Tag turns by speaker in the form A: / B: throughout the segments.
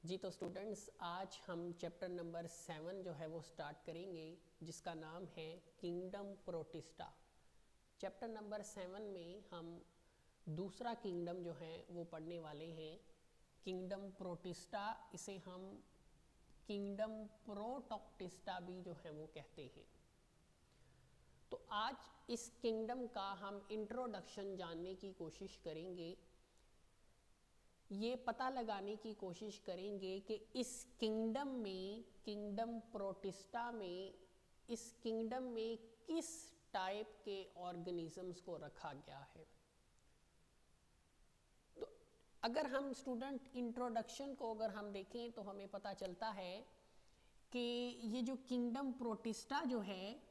A: जी तो स्टूडेंट्स, आज हम चैप्टर नंबर 7 जो है वो स्टार्ट करेंगे, जिसका नाम है किंगडम प्रोटिस्टा। चैप्टर नंबर 7 में हम दूसरा किंगडम जो है वो पढ़ने वाले हैं, किंगडम प्रोटिस्टा। इसे हम किंगडम प्रोटोक्टिस्टा भी जो है वो कहते हैं। तो आज इस किंगडम का हम इंट्रोडक्शन जानने की कोशिश करेंगे। ये पता लगाने की कोशिश करेंगे कि इस किंगडम में, किंगडम प्रोटिस्टा में, इस किंगडम में किस टाइप के ऑर्गेनिजम्स को रखा गया है। तो अगर हम स्टूडेंट इंट्रोडक्शन को अगर हम देखें तो हमें पता चलता है कि ये जो किंगडम प्रोटिस्टा जो है,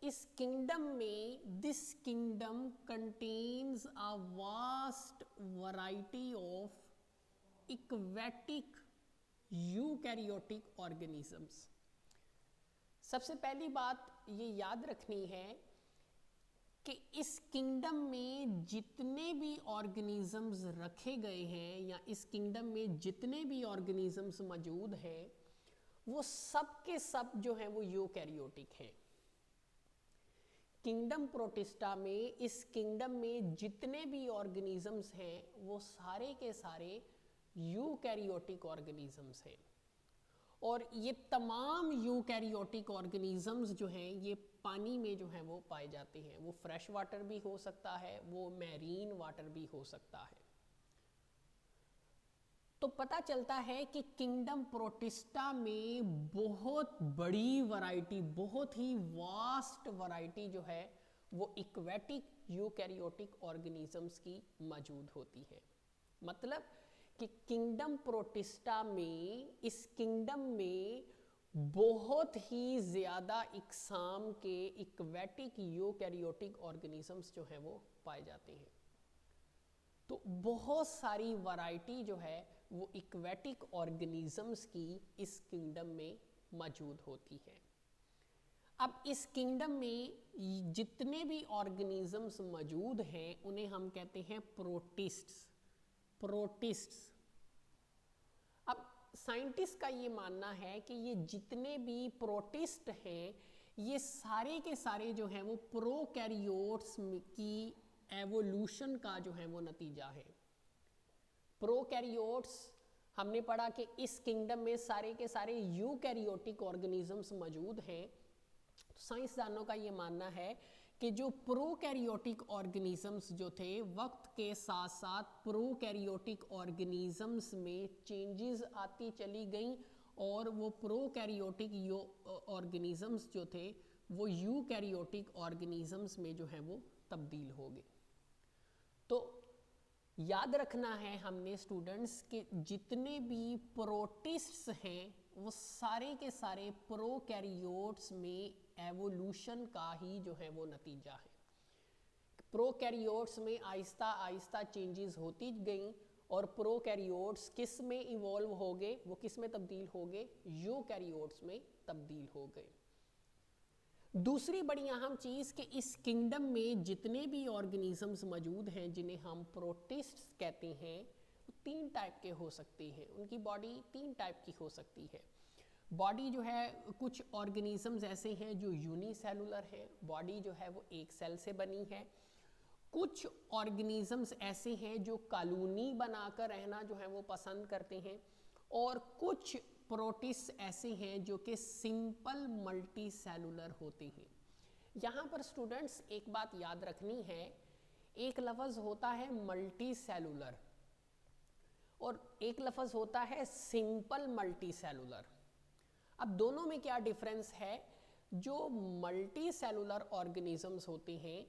A: इस किंगडम में this kingdom contains a vast variety of aquatic eukaryotic organisms. सबसे पहली बात ये याद रखनी है कि इस किंगडम में जितने भी ऑर्गेनिजम्स रखे गए हैं या इस किंगडम में जितने भी ऑर्गेनिजम्स मौजूद हैं, वो सब के सब जो हैं वो यूकैरियोटिक हैं। किंगडम प्रोटिस्टा में, इस किंगडम में जितने भी ऑर्गेनिजम्स हैं वो सारे के सारे यूकैरियोटिक ऑर्गेनिजम्स हैं। और ये तमाम यूकैरियोटिक ऑर्गेनिजम्स जो हैं ये पानी में जो हैं वो पाए जाते हैं। वो फ्रेश वाटर भी हो सकता है, वो मैरीन वाटर भी हो सकता है। तो पता चलता है कि किंगडम प्रोटिस्टा में बहुत बड़ी वैरायटी, बहुत ही वास्ट वैरायटी जो है वो इक्वेटिक यूकैरियोटिक ऑर्गेनिजम्स की मौजूद होती है। मतलब कि किंगडम प्रोटिस्टा में, इस किंगडम में बहुत ही ज़्यादा इकसाम के इक्वेटिक यूकैरियोटिक ऑर्गेनिजम्स जो हैं वो पाए जाते हैं। तो बहुत सारी वैरायटी जो है वो इक्वेटिक ऑर्गेनिजम्स की इस किंगडम में मौजूद होती है। अब इस किंगडम में जितने भी ऑर्गेनिजम्स मौजूद हैं उन्हें हम कहते हैं प्रोटिस्ट्स। प्रोटिस्ट्स। अब साइंटिस्ट का ये मानना है कि ये जितने भी प्रोटिस्ट हैं ये सारे के सारे जो हैं वो प्रोकैरियोट्स की एवोल्यूशन का जो है वो नतीजा है। प्रोकैरियोट्स हमने पढ़ा कि इस किंगडम में सारे के सारे यूकैरियोटिक ऑर्गेनिजम्स मौजूद हैं। तो साइंसदानों का ये मानना है कि जो प्रोकैरियोटिक ऑर्गेनिजम्स जो थे, वक्त के साथ साथ प्रोकैरियोटिक ऑर्गेनिजम्स में चेंजेस आती चली गई और वो प्रोकैरियोटिक ऑर्गेनिजम्स जो थे वो यूकैरियोटिक ऑर्गेनिजम्स में जो है वो तब्दील हो गए। तो याद रखना है हमने स्टूडेंट्स कि जितने भी प्रोटिस्ट्स हैं वो सारे के सारे प्रोकैरियोट्स में एवोल्यूशन का ही जो है वो नतीजा है। प्रोकैरियोट्स में आहिस्ता आहिस्ता चेंजेस होती गई और प्रोकैरियोट्स किस में इवॉल्व हो गए, वो किस में तब्दील हो गए, यूकैरियोट्स में तब्दील हो गए। दूसरी बड़ी अहम चीज़ कि इस किंगडम में जितने भी ऑर्गेनिजम्स मौजूद हैं जिन्हें हम प्रोटिस्ट्स कहते हैं, वो 3 टाइप के हो सकते हैं। उनकी बॉडी 3 टाइप की हो सकती है। बॉडी जो है, कुछ ऑर्गेनिजम्स ऐसे हैं जो यूनिसेलुलर हैं, बॉडी जो है वो एक सेल से बनी है। कुछ ऑर्गेनिजम्स ऐसे हैं जो कॉलोनी बनाकर रहना जो है वो पसंद करते हैं। और कुछ प्रोटिस्ट ऐसे हैं जो कि सिंपल मल्टी सेलुलर होते हैं। यहाँ पर स्टूडेंट्स एक बात याद रखनी है, एक लफ्ज़ होता है मल्टी सेलुलर और एक लफ्ज़ होता है सिंपल मल्टी सेलुलर। अब दोनों में क्या डिफरेंस है? जो मल्टी सेलुलर ऑर्गेनिजम्स होते हैं,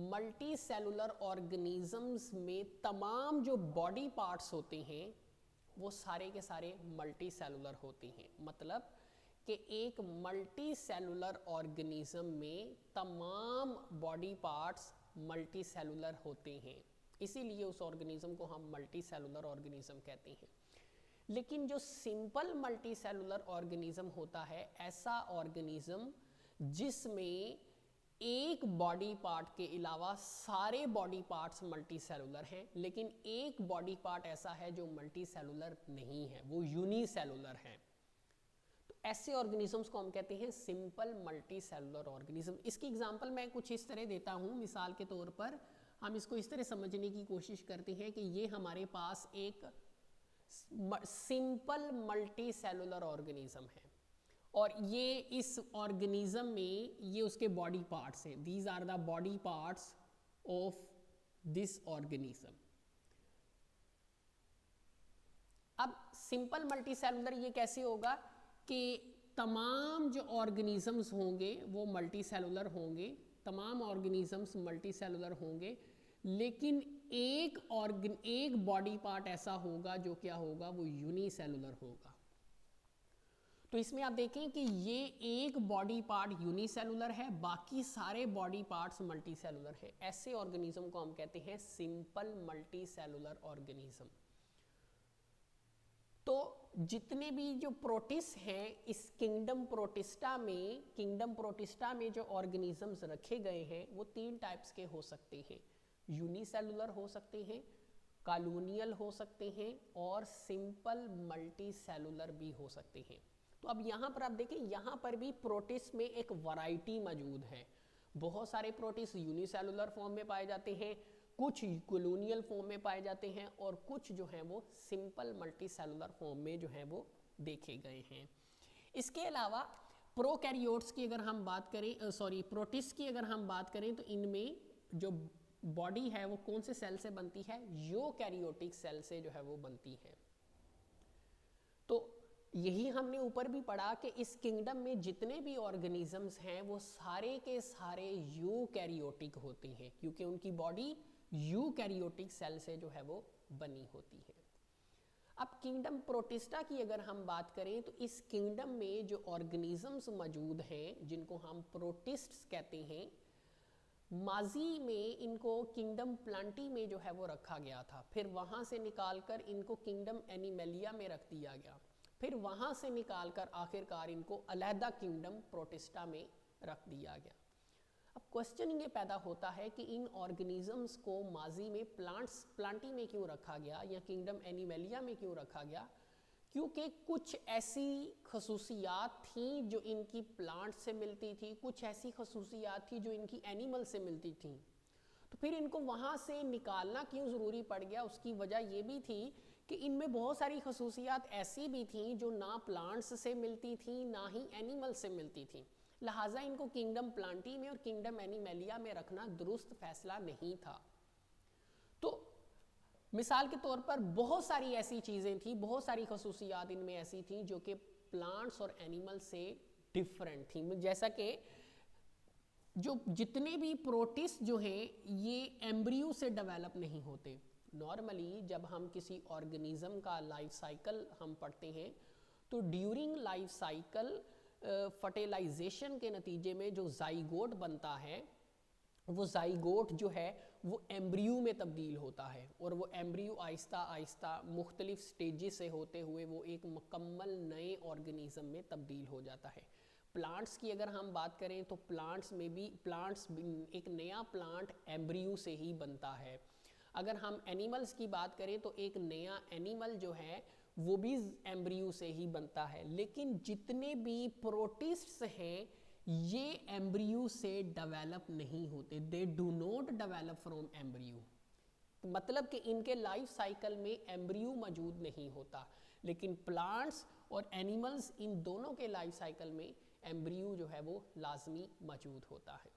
A: मल्टी सेलुलर ऑर्गेनिजम्स में तमाम जो बॉडी पार्ट्स होते हैं वो सारे के सारे मल्टी सेलुलर होते हैं। मतलब कि एक मल्टी सेलुलर ऑर्गेनिज्म में तमाम बॉडी पार्ट्स मल्टी सेलुलर होते हैं, इसीलिए उस ऑर्गेनिज्म को हम मल्टी सेलुलर ऑर्गेनिज्म कहते हैं। लेकिन जो सिंपल मल्टी सेलुलर ऑर्गेनिज्म होता है, ऐसा ऑर्गेनिज्म जिसमें एक बॉडी पार्ट के अलावा सारे बॉडी पार्ट्स मल्टी सेलुलर हैं, लेकिन एक बॉडी पार्ट ऐसा है जो मल्टी सेलुलर नहीं है, वो यूनिसेलुलर है। तो ऐसे ऑर्गेनिजम्स को हम कहते हैं सिंपल मल्टी सेलुलर ऑर्गेनिज्म। इसकी एग्जांपल मैं कुछ इस तरह देता हूँ, मिसाल के तौर पर हम इसको इस तरह समझने की कोशिश करते हैं कि ये हमारे पास एक सिंपल मल्टी सेलुलर ऑर्गेनिज्म है और ये इस ऑर्गेनिज्म में ये उसके बॉडी पार्ट्स हैं। These are the body parts of this organism. अब सिंपल मल्टी सेलुलर ये कैसे होगा कि तमाम जो ऑर्गेनिजम्स होंगे वो मल्टी सेलुलर होंगे, तमाम ऑर्गेनिजम्स मल्टी सेलुलर होंगे, लेकिन एक बॉडी पार्ट ऐसा होगा जो क्या होगा, वो यूनिसेलुलर होगा। तो इसमें आप देखें कि ये एक बॉडी पार्ट यूनिसेलुलर है, बाकी सारे बॉडी पार्ट्स मल्टी सेलुलर हैं। ऐसे ऑर्गेनिज्म को हम कहते हैं सिंपल मल्टी सेलुलर ऑर्गेनिज्म। तो जितने भी जो प्रोटिस्ट हैं इस किंगडम प्रोटिस्टा में जो ऑर्गेनिजम्स रखे गए हैं वो 3 टाइप्स के हो सकते हैं। यूनिसेलुलर हो सकते हैं, कॉलोनियल हो सकते हैं और सिंपल मल्टी सेलुलर भी हो सकते हैं। तो अब यहाँ पर आप देखें, यहाँ पर भी प्रोटिस्ट में एक वैरायटी मौजूद है। बहुत सारे प्रोटिस्ट यूनिसेलुलर फॉर्म में पाए जाते हैं, कुछ कॉलोनियल फॉर्म में पाए जाते हैं और कुछ जो हैं वो सिंपल मल्टी सेलुलर फॉर्म में जो है वो देखे गए हैं। इसके अलावा प्रोकैरियोट्स की अगर हम बात करें, प्रोटिस्ट की अगर हम बात करें तो इनमें जो बॉडी है वो कौन से सेल से बनती है, यूकैरियोटिक सेल से जो है वो बनती है। तो यही हमने ऊपर भी पढ़ा कि इस किंगडम में जितने भी ऑर्गेनिजम्स हैं वो सारे के सारे यूकैरियोटिक होते हैं, क्योंकि उनकी बॉडी यूकैरियोटिक सेल से जो है वो बनी होती है। अब किंगडम प्रोटिस्टा की अगर हम बात करें तो इस किंगडम में जो ऑर्गेनिजम्स मौजूद हैं जिनको हम प्रोटिस्ट्स कहते हैं, माजी में इनको किंगडम प्लांटी में जो है वो रखा गया था, फिर वहाँ से निकालकर इनको किंगडम एनिमेलिया में रख दिया गया, फिर वहाँ से निकालकर आखिरकार इनको अलहदा किंगडम प्रोटिस्टा में रख दिया गया। अब क्वेश्चन ये पैदा होता है कि इन ऑर्गेनिजम्स को माजी में प्लांटी में क्यों रखा गया या किंगडम एनिमेलिया में क्यों रखा गया, क्योंकि कुछ ऐसी खसूसियात थी जो इनकी प्लांट से मिलती थी, कुछ ऐसी खसूसियात थी जो इनकी एनिमल से मिलती थी। तो फिर इनको वहाँ से निकालना क्यों ज़रूरी पड़ गया, उसकी वजह ये भी थी कि इनमें बहुत सारी खसूसियात ऐसी भी थी जो ना प्लांट्स से मिलती थी ना ही एनिमल से मिलती थी, लिहाजा इनको किंगडम प्लांटी में और किंगडम एनिमेलिया में रखना दुरुस्त फैसला नहीं था। तो मिसाल के तौर पर बहुत सारी ऐसी चीज़ें थी, बहुत सारी खसूसियात इनमें ऐसी थी जो कि प्लांट्स और एनिमल से डिफरेंट थी। जैसा कि जो जितने भी प्रोटिस्ट जो हैं ये एम्ब्रियो से डेवलप नहीं होते। नॉर्मली जब हम किसी ऑर्गेनिज्म का लाइफ साइकिल हम पढ़ते हैं तो ड्यूरिंग लाइफ साइकिल फर्टिलाइजेशन के नतीजे में जो जाइगोट बनता है वो जाइगोट जो है वो एम्ब्रियो में तब्दील होता है और वो एम्ब्रियो आहिस्ता आहिस्ता मुख्तलिफ स्टेजेस से होते हुए वो एक मुकम्मल नए ऑर्गेनिज्म में तब्दील हो जाता है। प्लांट्स की अगर हम बात करें तो प्लांट्स एक नया प्लांट एम्ब्रियो से ही बनता है। अगर हम एनिमल्स की बात करें तो एक नया एनिमल जो है वो भी एम्ब्रियो से ही बनता है, लेकिन जितने भी प्रोटिस्ट्स हैं ये एम्ब्रियो से डेवलप नहीं होते, they do not develop from embryo. मतलब कि इनके लाइफ साइकिल में एम्ब्रियो मौजूद नहीं होता, लेकिन प्लांट्स और एनिमल्स इन दोनों के लाइफ साइकिल में एम्ब्रियो जो है वो लाजमी मौजूद होता है।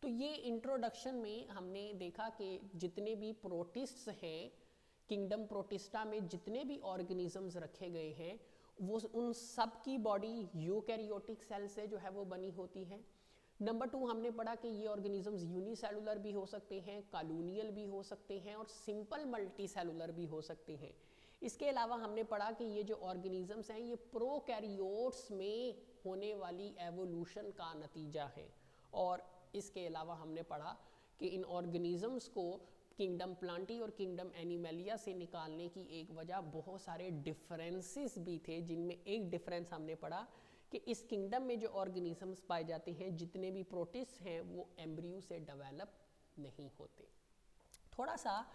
A: तो ये इंट्रोडक्शन में हमने देखा कि जितने भी प्रोटिस्ट्स हैं किंगडम प्रोटिस्टा में, जितने भी ऑर्गेनिजम्स रखे गए हैं वो उन सब की बॉडी यूकैरियोटिक सेल से जो है वो बनी होती है। नंबर 2 हमने पढ़ा कि ये ऑर्गेनिजम्स यूनिसेलुलर भी हो सकते हैं, कॉलोनियल भी हो सकते हैं और सिंपल मल्टी सेलुलर भी हो सकते हैं। इसके अलावा हमने पढ़ा कि ये जो ऑर्गेनिजम्स हैं ये प्रोकैरियोट्स में होने वाली एवोल्यूशन का नतीजा है। और इसके अलावा हमने पढ़ा कि इन ऑर्गेनिजम्स को किंगडम प्लांटी और किंगडम एनिमेलिया से निकालने की एक वजह बहुत सारे डिफरेंसेस भी थे, जिनमें एक डिफरेंस हमने पढ़ा कि इस किंगडम में जो ऑर्गेनिजम्स पाए जाते हैं, जितने भी प्रोटिस्ट हैं, वो एम्ब्रियो से डेवलप नहीं होते। थोड़ा सा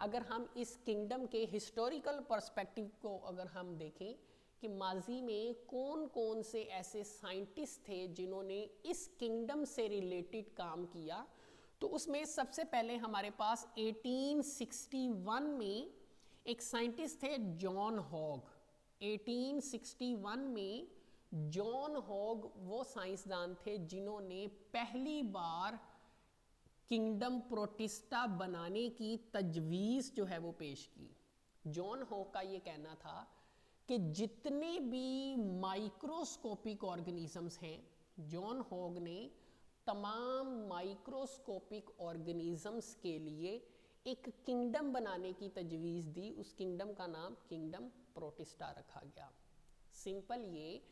A: अगर हम इस किंगडम के हिस्टोरिकल पर्सपेक्टिव को अगर हम देखें कि माजी में कौन कौन से ऐसे साइंटिस्ट थे जिन्होंने इस किंगडम से रिलेटेड काम किया, तो उसमें सबसे पहले हमारे पास 1861 में एक साइंटिस्ट थे जॉन हॉग। 1861 में जॉन हॉग वो साइंसदान थे जिन्होंने पहली बार किंगडम प्रोटिस्टा बनाने की तजवीज़ जो है वो पेश की। जॉन हॉग का ये कहना था कि जितने भी माइक्रोस्कोपिक ऑर्गेनिजम्स हैं, जॉन हॉग ने तमाम माइक्रोस्कोपिक ऑर्गेनिजम्स के लिए एक किंगडम बनाने की तजवीज़ दी। उस किंगडम का नाम किंगडम प्रोटिस्टा रखा गया। सिंपल ये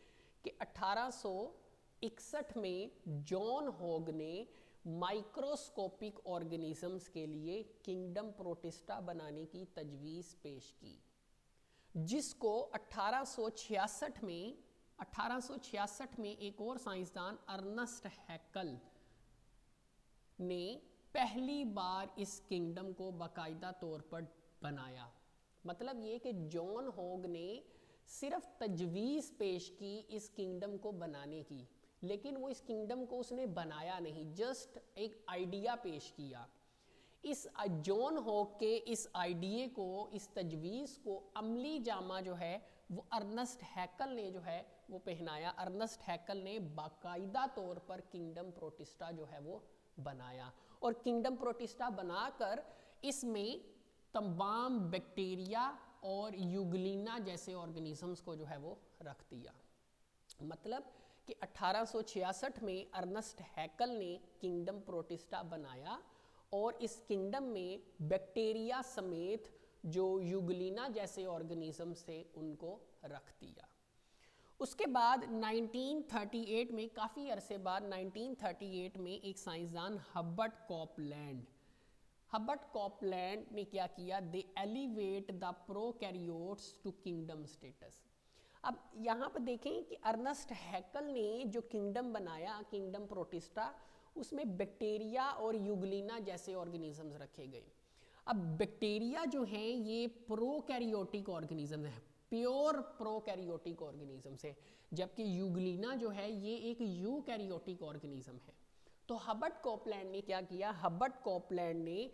A: कि 1861 में जॉन हॉग ने माइक्रोस्कोपिक ऑर्गेनिजम्स के लिए किंगडम प्रोटिस्टा बनाने की तजवीज़ पेश की, जिसको 1866 में एक और साइंसदान अर्नस्ट हैकल ने पहली बार इस किंगडम को बाकायदा तौर पर बनाया। मतलब ये कि जॉन हॉग ने सिर्फ तजवीज़ पेश की इस किंगडम को बनाने की, लेकिन वो इस किंगडम को उसने बनाया नहीं, जस्ट एक आइडिया पेश किया। इस जॉन हॉग के इस आइडिया को, इस तजवीज़ को अमली जामा जो है वो अर्नस्ट हैकल ने जो है वो पहनाया। अर्नस्ट हैकल ने बाकायदा तौर पर किंगडम प्रोटिस्टा जो है वो बनाया, और किंगडम प्रोटिस्टा बनाकर इसमें तमाम बैक्टीरिया और यूग्लिना जैसे ऑर्गेनिजम्स को जो है वो रख दिया। मतलब कि 1866 में अर्नस्ट हैकल ने किंगडम प्रोटिस्टा बनाया और इस किंगडम में बैक्टीरिया समेत जो यूग्लिना जैसे ऑर्गेनिजम्स थे उनको रख दिया। उसके बाद 1938 में, काफ़ी अरसे बाद 1938 में एक साइंसदान हर्बर्ट कॉपलैंड ने क्या किया, they elevate the prokaryotes to kingdom status. अब यहाँ पर देखें कि अर्नस्ट हैकल ने जो किंगडम बनाया, किंगडम प्रोटिस्टा, उसमें बैक्टीरिया और यूग्लिना जैसे ऑर्गेनिजम्स रखे गए। अब बैक्टीरिया जो हैं ये प्रोकैरियोटिक ऑर्गेनिज्म है, प्योर प्रोकैरियोटिक ऑर्गेनिजम्स है, जबकि यूग्लिना जो है ये एक यूकैरियोटिक ऑर्गेनिज्म है। तो हर्बर्ट कॉपलैंड ने क्या किया, हर्बर्ट कॉपलैंड ने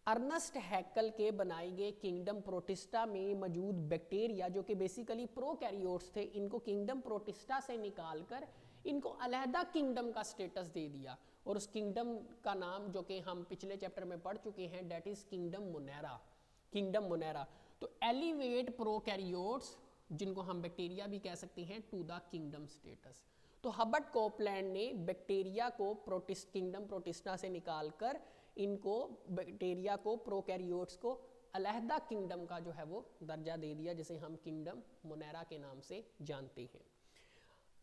A: अर्नस्ट हैकल के बनाए गए किंगडम प्रोटिस्टा में मौजूद बैक्टीरिया जो कि बेसिकली प्रोकैरियोट्स थे, इनको किंगडम प्रोटिस्टा से निकालकर इनको अलहदा किंगडम का स्टेटस दे दिया, और उस किंगडम का नाम जो कि हम पिछले चैप्टर में पढ़ चुके हैं, डेट इज किंगडम मोनेरा। तो एलिवेट प्रोकैरियोट्स, जिनको हम बैक्टीरिया भी कह सकते हैं, टू द किंगडम स्टेटस। तो हर्बर्ट कॉपलैंड ने बैक्टीरिया को किंगडम प्रोटिस्टा से निकालकर इनको बैक्टीरिया को, प्रोकैरियोट्स को अलहदा किंगडम का जो है वो दर्जा दे दिया, जिसे हम किंगडम मोनेरा के नाम से जानते हैं।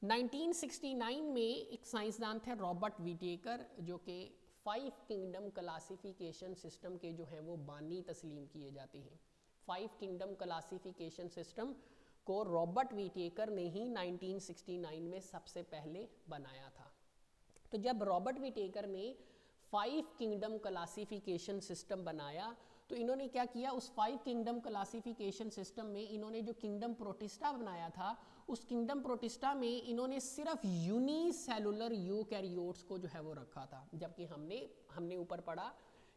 A: 1969 में एक साइंसदान थे रॉबर्ट विटेकर, जो कि 5 किंगडम क्लासिफिकेशन सिस्टम के जो हैं वो बानी तस्लीम किए जाते हैं। 5 किंगडम क्लासिफिकेशन सिस्टम को रॉबर्ट विटेकर ने ही 1969 में सबसे पहले बनाया था। तो जब रॉबर्ट विटेकर ने 5 किंगडम क्लासिफिकेशन सिस्टम बनाया, तो इन्होंने क्या किया, उस 5 किंगडम क्लासिफिकेशन सिस्टम में इन्होंने जो किंगडम प्रोटिस्टा बनाया था, उस किंगडम प्रोटिस्टा में इन्होंने सिर्फ यूनिसेलुलर यूकैरियोट्स को जो है वो रखा था, जबकि हमने ऊपर पढ़ा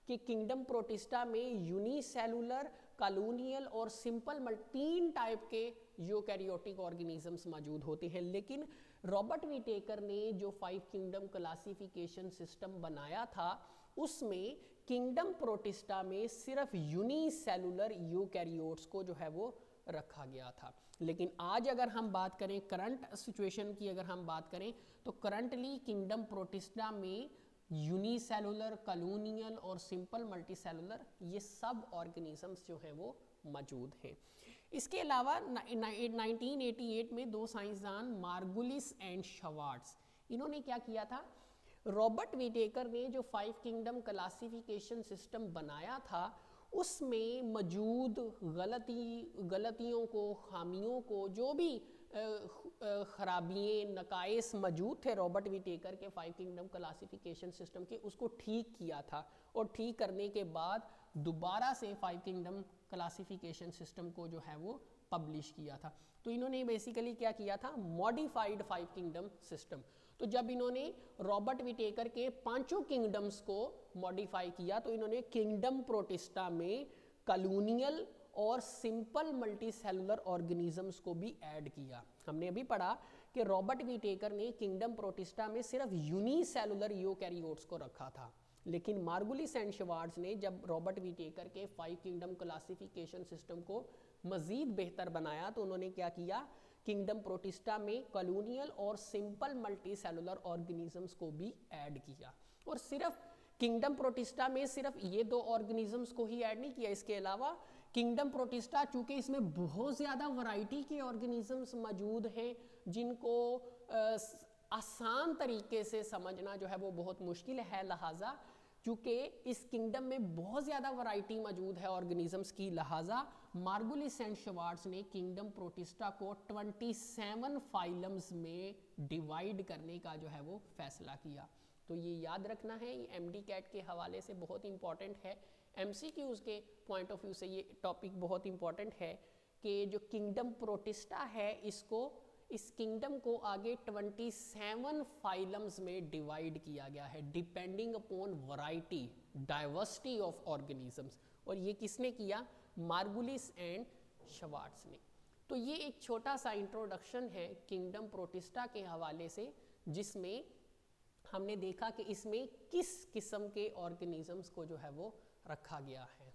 A: कि किंगडम प्रोटिस्टा में यूनिसेलुलर, कॉलोनियल और सिंपल 3 टाइप के यूकैरियोटिक ऑर्गेनिजम्स मौजूद होते हैं। लेकिन रॉबर्ट विटेकर ने जो 5 किंगडम क्लासिफिकेशन सिस्टम बनाया था, उसमें किंगडम प्रोटिस्टा में सिर्फ यूनिसेलुलर यूकैरियोट्स को जो है वो रखा गया था। लेकिन आज अगर हम बात करें, करंट सिचुएशन की अगर हम बात करें, तो करंटली किंगडम प्रोटिस्टा में यूनिसेलुलर, कॉलोनियल और सिंपल मल्टीसेलुलर ये सब ऑर्गेनिजम्स जो हैं वो मौजूद हैं। इसके अलावा 1988 में 2 साइंसदान मार्गुलिस एंड शवार्ट्स, इन्होंने क्या किया था, रॉबर्ट विटेकर ने जो 5 किंगडम क्लासिफिकेशन सिस्टम बनाया था, उसमें मौजूद गलतियों को, खामियों को, जो भी खराबियाँ नकाइस मौजूद थे रॉबर्ट विटेकर के 5 किंगडम क्लासिफिकेशन सिस्टम के, उसको ठीक किया था। और ठीक करने के बाद दोबारा से 5 किंगडम क्लासिफिकेशन सिस्टम को जो है वो पब्लिश किया था। तो इन्होंने बेसिकली क्या किया था, मॉडिफाइड 5 किंगडम सिस्टम। तो जब इन्होंने रॉबर्ट विटेकर के 5 किंगडम्स को मॉडिफाई किया तो इन्होंने किंगडम प्रोटिस्टा में कॉलोनियल और सिंपल मल्टीसेलुलर ऑर्गेनिजम्स को भी ऐड किया। हमने अभी पढ़ा कि रॉबर्ट विटेकर ने किंगडम प्रोटिस्टा में सिर्फ यूनिसेलुलर यूकैरियोट्स को रखा था, लेकिन मार्गुलिस एंड श्वार्ट्ज ने जब रॉबर्ट विटेकर के 5 किंगडम क्लासिफिकेशन सिस्टम को मज़ीद बेहतर बनाया तो उन्होंने क्या किया, किंगडम प्रोटिस्टा में कॉलोनियल और सिंपल मल्टीसेलुलर ऑर्गेनिजम्स को भी ऐड किया। और सिर्फ किंगडम प्रोटिस्टा में सिर्फ ये 2 ऑर्गेनिजम्स को ही ऐड नहीं किया, इसके अलावा किंगडम प्रोटिस्टा चूँकि इसमें बहुत ज़्यादा वैरायटी के ऑर्गेनिजम्स मौजूद हैं जिनको आसान तरीके से समझना जो है वो बहुत मुश्किल है, लिहाजा चूँकि इस किंगडम में बहुत ज़्यादा वैरायटी मौजूद है ऑर्गेनिजम्स की, लिहाजा मार्गुलिस एंड श्वार्ट्ज ने किंगडम प्रोटिस्टा को 27 फाइलम्स में डिवाइड करने का जो है वो फैसला किया। तो ये याद रखना है, ये एमडी कैट के हवाले से बहुत इंपॉर्टेंट है, एमसीक्यूज़ के पॉइंट ऑफ व्यू से ये टॉपिक बहुत इंपॉर्टेंट है कि जो किंगडम प्रोटिस्टा है इस किंगडम को आगे 27 फाइलम्स में डिवाइड किया गया है depending upon variety diversity of organisms. और ये किसने किया, मार्गुलिस एंड श्वार्ट्ज ने। तो ये एक छोटा सा इंट्रोडक्शन है किंगडम प्रोटिस्टा के हवाले से, जिसमें हमने देखा कि इसमें किस किस्म के ऑर्गेनिजम्स को जो है वो रखा गया है।